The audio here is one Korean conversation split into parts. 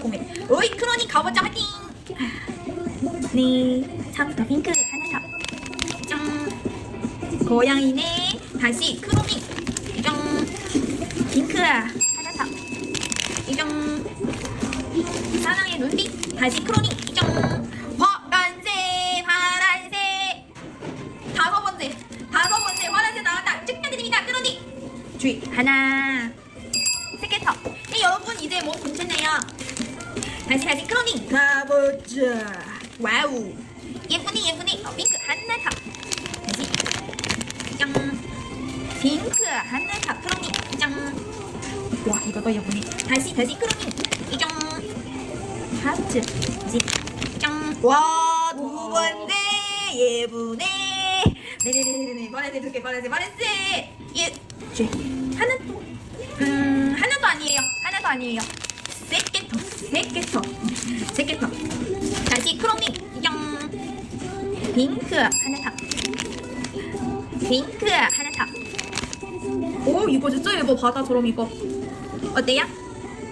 보면. 어이 크로니 가보자 화이팅. 네, 처음부터 핑크 하나 더. 짱. 고양이네. 다시 크로니. 짱. 핑크 하나 더. 짱. 사랑의 눈빛. 다시 크로니. 짱. 파란색 파란색. 다섯 번째 파란색 나왔다. 축하드립니다 크로니. 주의 하나. 세개더. 네, 여러분 이제 뭐 괜찮네요. 다시 크로니 가보자. 와우 예쁘네. 핑크 하나 더. 다시 짱. 핑크 하나 더. 크로니 짱. 와 이거도 예쁘네. 다시 크로니 짱. 하트 다시 짱. 와 두 번째 예쁘네. 네네네네. 파란색 예. 하나도 아니에요. 세 개 더. 다시 크로미 영. 핑크 하나 더. 오 이거 진짜 예뻐. 바다처럼 이거 어때요?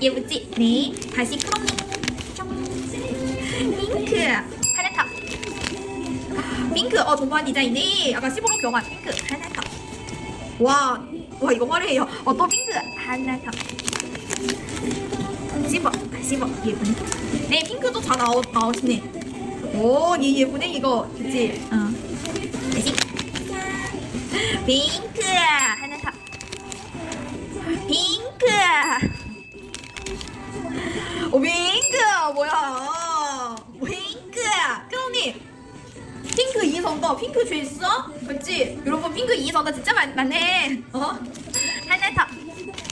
예쁘지? 네. 다시 크로미 핑크 하나 더. 핑크 전반 디자인이 아까 15로 교환. 핑크 하나 더. 와 이거 화려해요. 또 핑크 하나 더. 15 예쁘네. 네 핑크도 잘 나오시네. 오 예쁘네 이거 그치? 다시 핑크 하나 더. 핑크 뭐야 핑크 크로니 핑크 이성도 핑크 줄 있어? 그치? 여러분 핑크 이성도 진짜 많네. 하나 더.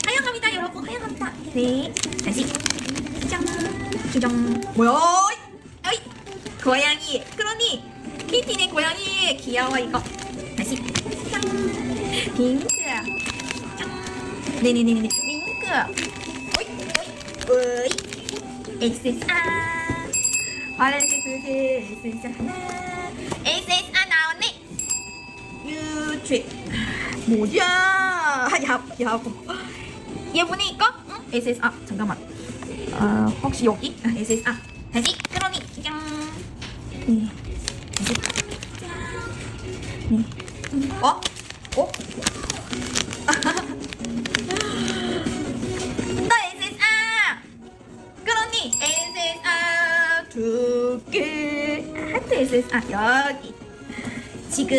하영합니다 여러분. 하영합니다. 네 다시 짠 뭐야? 어이 고양이 크로니 키티네. 고양이 귀여워 이거. 다시 짠. 핑크 짠. 네네네네 핑크. 어이 SSR 파란색 두개 SSR 하나. SSR 나오네. 유tri 뭐야? 야보 예쁘네 이거? 응? SSR 잠깐만. 혹시 여기? SSR 다시 크로니 짠. 네 다시 네. 또 SSR 크로니 SSR 두개. 하트 SSR 여기. 지금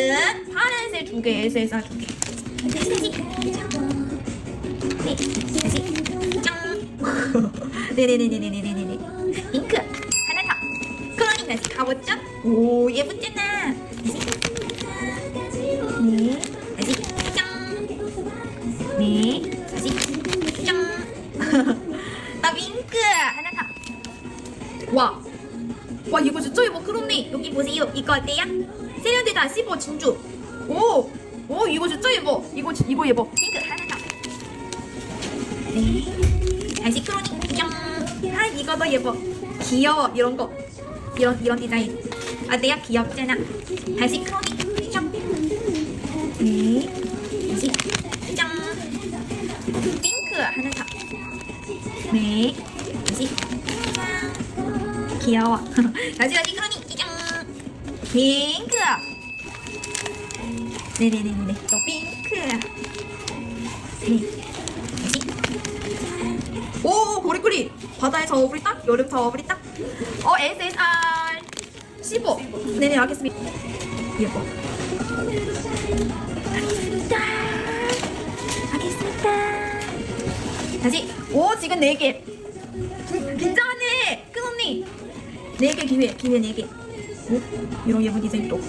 파란색 두개 SSR 두개. 다시 네 다시 짠. 네네네네네네네네. 핑크 하나 더. 크로니 다시 가보죠. 오 예쁘잖아. 다시 네 다시 짠. 네 다시 짠. 나 핑크 하나 더. 와 이거 진짜 예뻐 크로니. 여기 보세요. 이거 어때요? 세련되다. 15 진주. 오 이거 진짜 예뻐. 이거 예뻐. 핑크 하나 더. 네 다시 크로니 짱. 이거도 예뻐. 귀여워 이런거. 이런 디자인 어때요? 귀엽잖아. 다시 크로니 짱. 네 다시 짱. 핑크 하나 더. 네 다시 짱. 귀여워. 다시 크로니 짱. 핑크. 네네네네 또 핑크. 네 오 고리꼬리. 바다에 저어부리 딱. 여름 저어부리 딱. SSR 15. 네네 알겠습니다. 예뻐. 알겠습니다. 다시 오 지금 4개. 긴장하네 큰언니. 4개 기회 4개. 이런 예쁜 디자인 또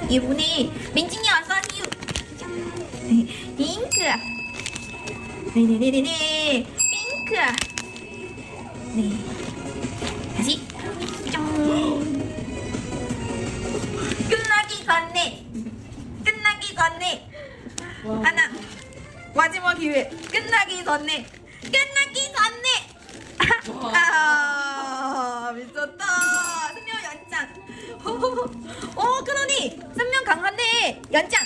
예쁘네. 민진이 어서오세요. 핑크. 네네네네네 핑크. 네 다시 짠. 끝나기 전에 하나. 마지막 기회. 끝나기 전에 미쳤다. 수명 연장. 크로니 수명 강한데 연장.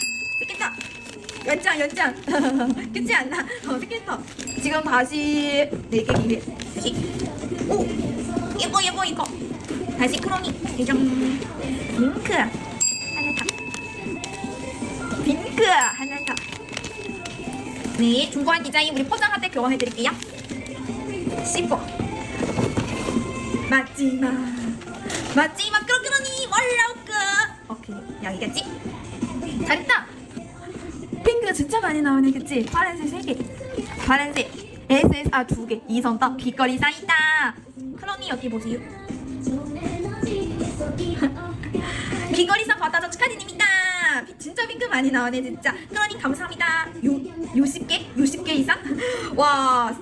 연장 끝이 안 나. 스케터 지금 다시 4개 기회. 다시 다시 크롬이 대정. 핑크 하나 더. 핑크 하나 더. 네, 중고한 디자인 우리 포장할 때 교환해 드릴게요. 10호. 마지막 끌끌하니 올라올까. 오케이, 여기까지. 잘했다. 핑크 진짜 많이 나오네, 그치? 파란색 3개, 파란색 SSR 2개, 이성덕 귀걸이 사이다. 크롬이 여기 보세요. 귀걸이상 받아서 축하드립니다. 진짜 핑크 많이 나오네 진짜. 크로님 감사합니다. 60개 이상? 와,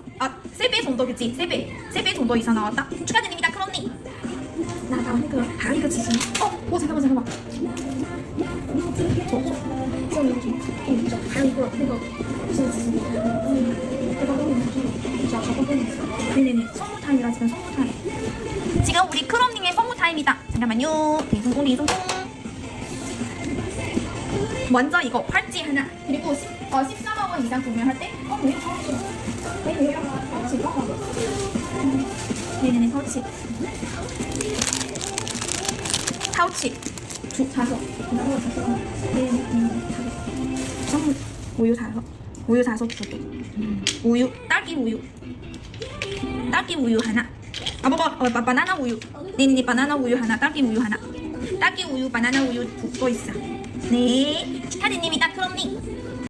3배 정도 그치? 3배 정도 이상 나왔다. 축하드립니다 크로님. 나 다음 그 다음 그 지금. 잠깐만. 저 여기 이거 무슨 네네네, 선물 타임이라 지금 선물 타임. 지금 우리 크롬님의 선물 타임이다. 잠깐만요. 대성공. 먼저 이거 팔찌 하나, 그리고 14만 원 이상 구매할 때 왜 파우치? 네네네, 파우치 5 선물 우유 5 2개. 우유, 딸기 우유 하나. 바나나 우유. 네네네, 바나나 우유 하나, 딸기 우유 하나. 딸기 우유, 바나나 우유 또 있어. 네, 축하드립니다 크롬님.